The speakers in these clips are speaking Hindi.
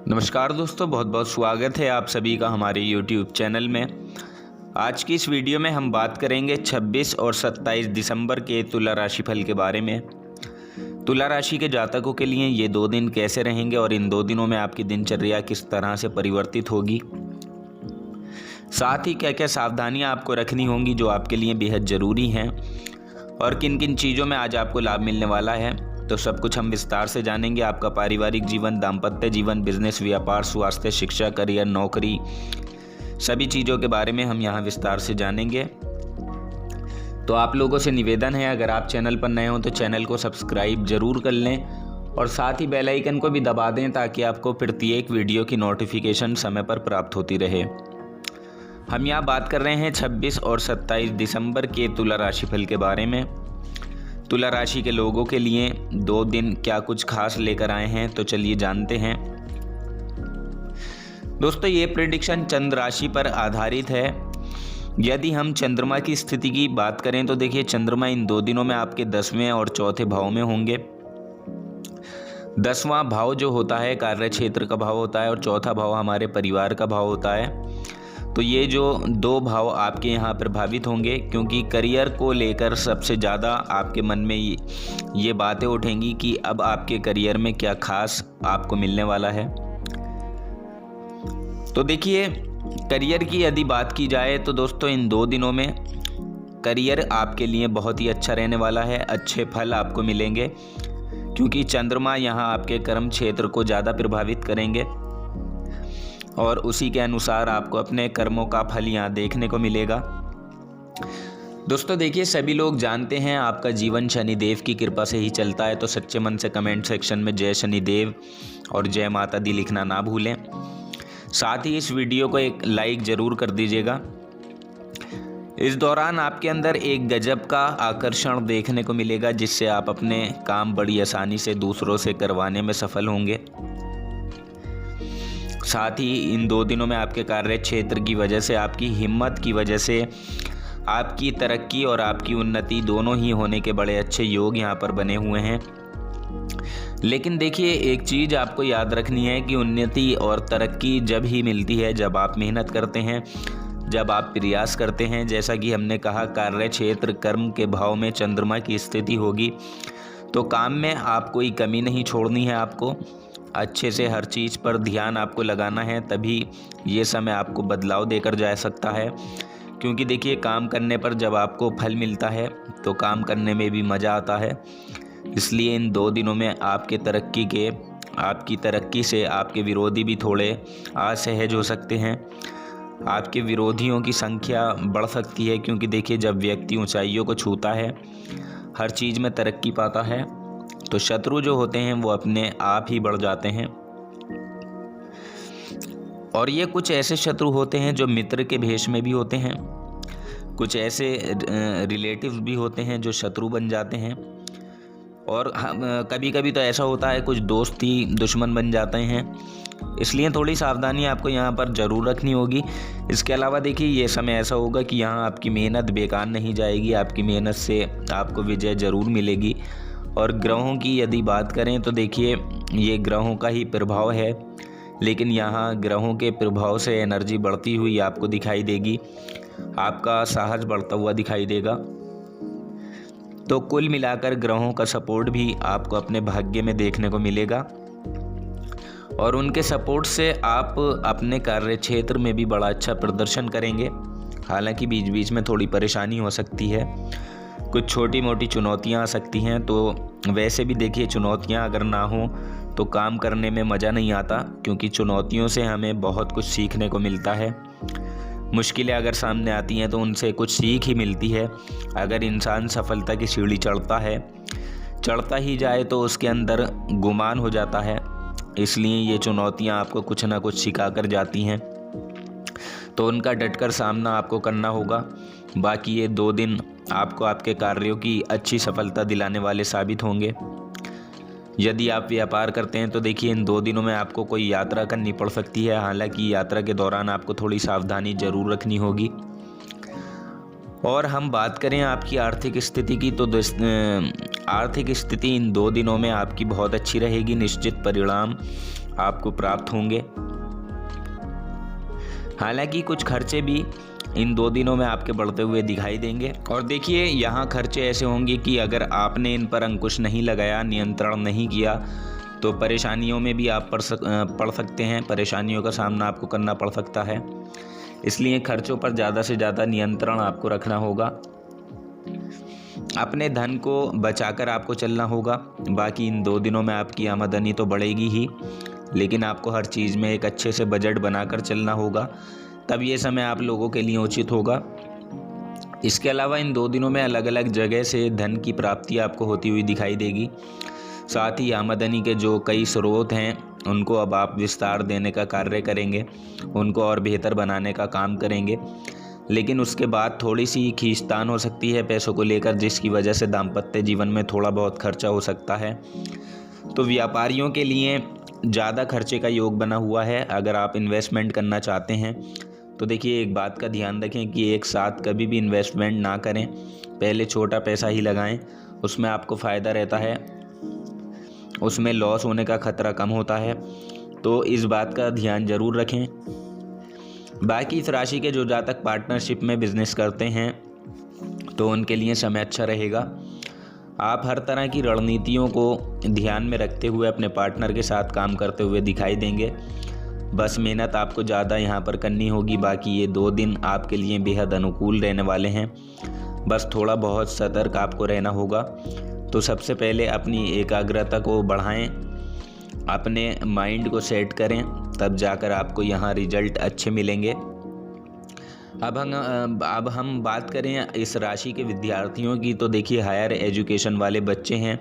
नमस्कार दोस्तों, बहुत बहुत स्वागत है आप सभी का हमारे YouTube चैनल में। आज की इस वीडियो में हम बात करेंगे 26 और 27 दिसंबर के तुला राशिफल के बारे में। तुला राशि के जातकों के लिए ये 2 दिन कैसे रहेंगे और इन 2 दिनों में आपकी दिनचर्या किस तरह से परिवर्तित होगी, साथ ही क्या क्या सावधानियां आपको रखनी होंगी जो आपके लिए बेहद ज़रूरी हैं, और किन किन चीज़ों में आज आपको लाभ मिलने वाला है, तो सब कुछ हम विस्तार से जानेंगे। आपका पारिवारिक जीवन, दाम्पत्य जीवन, बिजनेस, व्यापार, स्वास्थ्य, शिक्षा, करियर, नौकरी, सभी चीज़ों के बारे में हम यहाँ विस्तार से जानेंगे। तो आप लोगों से निवेदन है, अगर आप चैनल पर नए हो तो चैनल को सब्सक्राइब जरूर कर लें और साथ ही बेल आइकन को भी दबा दें ताकि आपको प्रत्येक वीडियो की नोटिफिकेशन समय पर प्राप्त होती रहे। हम यहाँ बात कर रहे हैं 26 और 27 दिसंबर के तुला राशिफल के बारे में। तुला राशि के लोगों के लिए 2 दिन क्या कुछ खास लेकर आए हैं, तो चलिए जानते हैं। दोस्तों, ये प्रेडिक्शन चंद्र राशि पर आधारित है। यदि हम चंद्रमा की स्थिति की बात करें तो देखिए, चंद्रमा इन 2 दिनों में आपके 10वें और 4थे भाव में होंगे। 10वां भाव जो होता है कार्य क्षेत्र का भाव होता है और 4था भाव हमारे परिवार का भाव होता है। तो ये जो 2 भाव आपके यहाँ प्रभावित होंगे, क्योंकि करियर को लेकर सबसे ज़्यादा आपके मन में ये बातें उठेंगी कि अब आपके करियर में क्या खास आपको मिलने वाला है। तो देखिए, करियर की यदि बात की जाए तो दोस्तों इन 2 दिनों में करियर आपके लिए बहुत ही अच्छा रहने वाला है। अच्छे फल आपको मिलेंगे क्योंकि चंद्रमा यहाँ आपके कर्म क्षेत्र को ज़्यादा प्रभावित करेंगे और उसी के अनुसार आपको अपने कर्मों का फल यहाँ देखने को मिलेगा। दोस्तों देखिए, सभी लोग जानते हैं आपका जीवन शनिदेव की कृपा से ही चलता है, तो सच्चे मन से कमेंट सेक्शन में जय शनिदेव और जय माता दी लिखना ना भूलें। साथ ही इस वीडियो को एक लाइक ज़रूर कर दीजिएगा। इस दौरान आपके अंदर एक गजब का आकर्षण देखने को मिलेगा जिससे आप अपने काम बड़ी आसानी से दूसरों से करवाने में सफल होंगे। साथ ही इन 2 दिनों में आपके कार्य क्षेत्र की वजह से, आपकी हिम्मत की वजह से आपकी तरक्की और आपकी उन्नति दोनों ही होने के बड़े अच्छे योग यहाँ पर बने हुए हैं। लेकिन देखिए, एक चीज़ आपको याद रखनी है कि उन्नति और तरक्की जब ही मिलती है जब आप मेहनत करते हैं, जब आप प्रयास करते हैं। जैसा कि हमने कहा, कार्य क्षेत्र कर्म के भाव में चंद्रमा की स्थिति होगी तो काम में आप कोई कमी नहीं छोड़नी है। आपको अच्छे से हर चीज़ पर ध्यान आपको लगाना है, तभी ये समय आपको बदलाव देकर जा सकता है। क्योंकि देखिए, काम करने पर जब आपको फल मिलता है तो काम करने में भी मज़ा आता है। इसलिए इन 2 दिनों में आपकी तरक्की से आपके विरोधी भी थोड़े असहज हो सकते हैं। आपके विरोधियों की संख्या बढ़ सकती है, क्योंकि देखिए, जब व्यक्ति ऊंचाइयों को छूता है, हर चीज़ में तरक्की पाता है, तो शत्रु जो होते हैं वो अपने आप ही बढ़ जाते हैं। और ये कुछ ऐसे शत्रु होते हैं जो मित्र के भेष में भी होते हैं, कुछ ऐसे रिलेटिव्स भी होते हैं जो शत्रु बन जाते हैं, और कभी कभी तो ऐसा होता है कुछ दोस्त ही दुश्मन बन जाते हैं। इसलिए थोड़ी सावधानी आपको यहाँ पर ज़रूर रखनी होगी। इसके अलावा देखिए, ये समय ऐसा होगा कि यहाँ आपकी मेहनत बेकार नहीं जाएगी, आपकी मेहनत से आपको विजय ज़रूर मिलेगी। और ग्रहों की यदि बात करें तो देखिए, ये ग्रहों का ही प्रभाव है, लेकिन यहाँ ग्रहों के प्रभाव से एनर्जी बढ़ती हुई आपको दिखाई देगी, आपका साहस बढ़ता हुआ दिखाई देगा। तो कुल मिलाकर ग्रहों का सपोर्ट भी आपको अपने भाग्य में देखने को मिलेगा और उनके सपोर्ट से आप अपने कार्य क्षेत्र में भी बड़ा अच्छा प्रदर्शन करेंगे। हालांकि बीच बीच में थोड़ी परेशानी हो सकती है, कुछ छोटी मोटी चुनौतियां आ सकती हैं। तो वैसे भी देखिए, चुनौतियां अगर ना हो तो काम करने में मज़ा नहीं आता, क्योंकि चुनौतियों से हमें बहुत कुछ सीखने को मिलता है। मुश्किलें अगर सामने आती हैं तो उनसे कुछ सीख ही मिलती है। अगर इंसान सफलता की सीढ़ी चढ़ता ही जाए तो उसके अंदर गुमान हो जाता है। इसलिए ये चुनौतियां आपको कुछ ना कुछ सिखा कर जाती हैं, तो उनका डटकर सामना आपको करना होगा। बाकी ये 2 दिन आपको आपके कार्यों की अच्छी सफलता दिलाने वाले साबित होंगे। यदि आप व्यापार करते हैं तो देखिए, इन 2 दिनों में आपको कोई यात्रा करनी पड़ सकती है। हालांकि यात्रा के दौरान आपको थोड़ी सावधानी ज़रूर रखनी होगी। और हम बात करें आपकी आर्थिक स्थिति की, तो आर्थिक स्थिति इन 2 दिनों में आपकी बहुत अच्छी रहेगी। निश्चित परिणाम आपको प्राप्त होंगे। हालांकि कुछ खर्चे भी इन 2 दिनों में आपके बढ़ते हुए दिखाई देंगे। और देखिए यहाँ खर्चे ऐसे होंगे कि अगर आपने इन पर अंकुश नहीं लगाया, नियंत्रण नहीं किया, तो परेशानियों में भी आप पड़ सकते हैं, परेशानियों का सामना आपको करना पड़ सकता है। इसलिए खर्चों पर ज़्यादा से ज़्यादा नियंत्रण आपको रखना होगा। अपने धन को बचाकर आपको चलना होगा। बाकी इन 2 दिनों में आपकी आमदनी तो बढ़ेगी ही, लेकिन आपको हर चीज़ में एक अच्छे से बजट बनाकर चलना होगा, तब ये समय आप लोगों के लिए उचित होगा। इसके अलावा इन 2 दिनों में अलग अलग जगह से धन की प्राप्ति आपको होती हुई दिखाई देगी। साथ ही आमदनी के जो कई स्रोत हैं उनको अब आप विस्तार देने का कार्य करेंगे, उनको और बेहतर बनाने का काम करेंगे। लेकिन उसके बाद थोड़ी सी खींचतान हो सकती है पैसों को लेकर, जिसकी वजह से दाम्पत्य जीवन में थोड़ा बहुत खर्चा हो सकता है। तो व्यापारियों के लिए ज़्यादा खर्चे का योग बना हुआ है। अगर आप इन्वेस्टमेंट करना चाहते हैं तो देखिए एक बात का ध्यान रखें कि एक साथ कभी भी इन्वेस्टमेंट ना करें, पहले छोटा पैसा ही लगाएं, उसमें आपको फ़ायदा रहता है, उसमें लॉस होने का खतरा कम होता है। तो इस बात का ध्यान ज़रूर रखें। बाकी इस राशि के जो जातक पार्टनरशिप में बिजनेस करते हैं तो उनके लिए समय अच्छा रहेगा। आप हर तरह की रणनीतियों को ध्यान में रखते हुए अपने पार्टनर के साथ काम करते हुए दिखाई देंगे। बस मेहनत आपको ज़्यादा यहाँ पर करनी होगी। बाकी ये 2 दिन आपके लिए बेहद अनुकूल रहने वाले हैं, बस थोड़ा बहुत सतर्क आपको रहना होगा। तो सबसे पहले अपनी एकाग्रता को बढ़ाएं, अपने माइंड को सेट करें, तब जाकर आपको यहाँ रिजल्ट अच्छे मिलेंगे। अब हम बात करें इस राशि के विद्यार्थियों की, तो देखिए हायर एजुकेशन वाले बच्चे हैं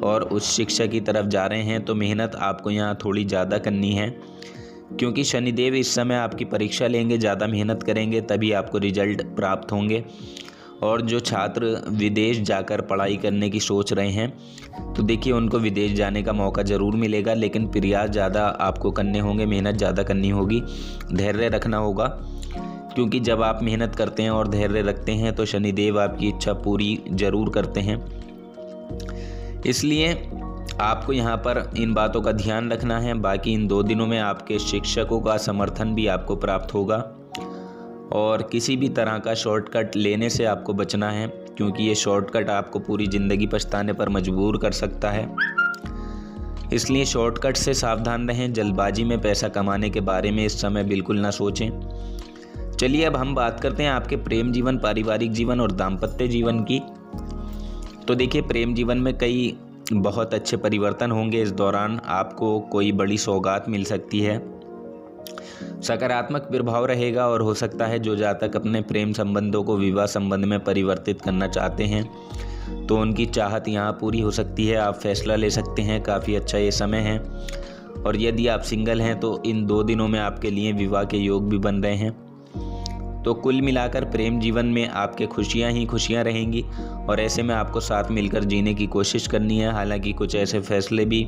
और उच्च शिक्षा की तरफ जा रहे हैं, तो मेहनत आपको यहाँ थोड़ी ज़्यादा करनी है, क्योंकि शनिदेव इस समय आपकी परीक्षा लेंगे। ज़्यादा मेहनत करेंगे तभी आपको रिजल्ट प्राप्त होंगे। और जो छात्र विदेश जाकर पढ़ाई करने की सोच रहे हैं तो देखिए उनको विदेश जाने का मौका ज़रूर मिलेगा, लेकिन प्रयास ज़्यादा आपको करने होंगे, मेहनत ज़्यादा करनी होगी, धैर्य रखना होगा। क्योंकि जब आप मेहनत करते हैं और धैर्य रखते हैं तो शनिदेव आपकी इच्छा पूरी ज़रूर करते हैं। इसलिए आपको यहाँ पर इन बातों का ध्यान रखना है। बाकी इन 2 दिनों में आपके शिक्षकों का समर्थन भी आपको प्राप्त होगा और किसी भी तरह का शॉर्टकट लेने से आपको बचना है, क्योंकि ये शॉर्टकट आपको पूरी ज़िंदगी पछताने पर मजबूर कर सकता है। इसलिए शॉर्टकट से सावधान रहें। जल्दबाजी में पैसा कमाने के बारे में इस समय बिल्कुल ना सोचें। चलिए अब हम बात करते हैं आपके प्रेम जीवन, पारिवारिक जीवन और दाम्पत्य जीवन की। तो देखिए प्रेम जीवन में कई बहुत अच्छे परिवर्तन होंगे। इस दौरान आपको कोई बड़ी सौगात मिल सकती है, सकारात्मक प्रभाव रहेगा और हो सकता है जो जातक अपने प्रेम संबंधों को विवाह संबंध में परिवर्तित करना चाहते हैं तो उनकी चाहत यहाँ पूरी हो सकती है। आप फैसला ले सकते हैं, काफ़ी अच्छा ये समय है। और यदि आप सिंगल हैं तो इन 2 दिनों में आपके लिए विवाह के योग भी बन रहे हैं। तो कुल मिलाकर प्रेम जीवन में आपके खुशियाँ ही खुशियाँ रहेंगी और ऐसे में आपको साथ मिलकर जीने की कोशिश करनी है। हालांकि कुछ ऐसे फैसले भी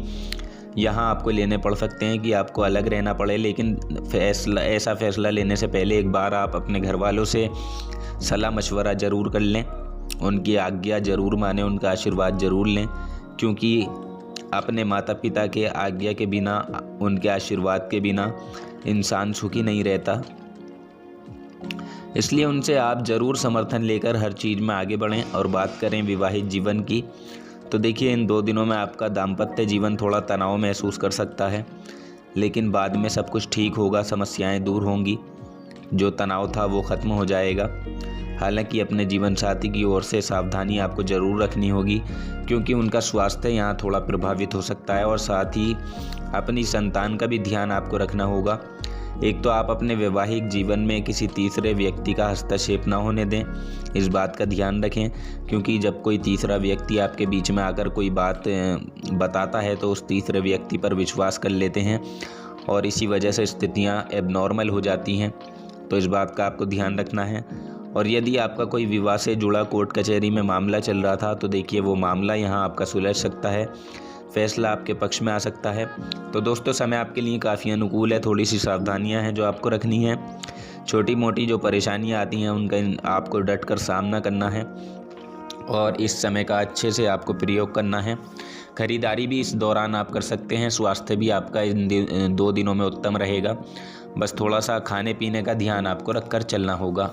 यहाँ आपको लेने पड़ सकते हैं कि आपको अलग रहना पड़े, लेकिन ऐसा फैसला लेने से पहले एक बार आप अपने घर वालों से सलाह मशवरा ज़रूर कर लें, उनकी आज्ञा ज़रूर मानें, उनका आशीर्वाद ज़रूर लें, क्योंकि अपने माता पिता के आज्ञा के बिना, उनके आशीर्वाद के बिना इंसान सुखी नहीं रहता। इसलिए उनसे आप ज़रूर समर्थन लेकर हर चीज़ में आगे बढ़ें। और बात करें विवाहित जीवन की, तो देखिए इन 2 दिनों में आपका दाम्पत्य जीवन थोड़ा तनाव महसूस कर सकता है, लेकिन बाद में सब कुछ ठीक होगा, समस्याएं दूर होंगी, जो तनाव था वो ख़त्म हो जाएगा। हालांकि अपने जीवन साथी की ओर से सावधानी आपको ज़रूर रखनी होगी, क्योंकि उनका स्वास्थ्य यहाँ थोड़ा प्रभावित हो सकता है और साथ ही अपनी संतान का भी ध्यान आपको रखना होगा। एक तो आप अपने वैवाहिक जीवन में किसी तीसरे व्यक्ति का हस्तक्षेप ना होने दें, इस बात का ध्यान रखें, क्योंकि जब कोई तीसरा व्यक्ति आपके बीच में आकर कोई बात बताता है तो उस तीसरे व्यक्ति पर विश्वास कर लेते हैं और इसी वजह से स्थितियां एबनॉर्मल हो जाती हैं। तो इस बात का आपको ध्यान रखना है। और यदि आपका कोई विवाह से जुड़ा कोर्ट कचहरी में मामला चल रहा था तो देखिए वो मामला यहाँ आपका सुलझ सकता है, फैसला आपके पक्ष में आ सकता है। तो दोस्तों समय आपके लिए काफ़ी अनुकूल है। थोड़ी सी सावधानियां हैं जो आपको रखनी है। छोटी मोटी जो परेशानियां आती हैं उनका आपको डट कर सामना करना है और इस समय का अच्छे से आपको प्रयोग करना है। खरीदारी भी इस दौरान आप कर सकते हैं। स्वास्थ्य भी आपका इन 2 दिनों में उत्तम रहेगा। बस थोड़ा सा खाने पीने का ध्यान आपको रख कर चलना होगा।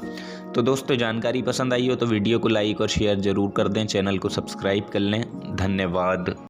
तो दोस्तों, जानकारी पसंद आई हो तो वीडियो को लाइक और शेयर ज़रूर कर दें, चैनल को सब्सक्राइब कर लें। धन्यवाद।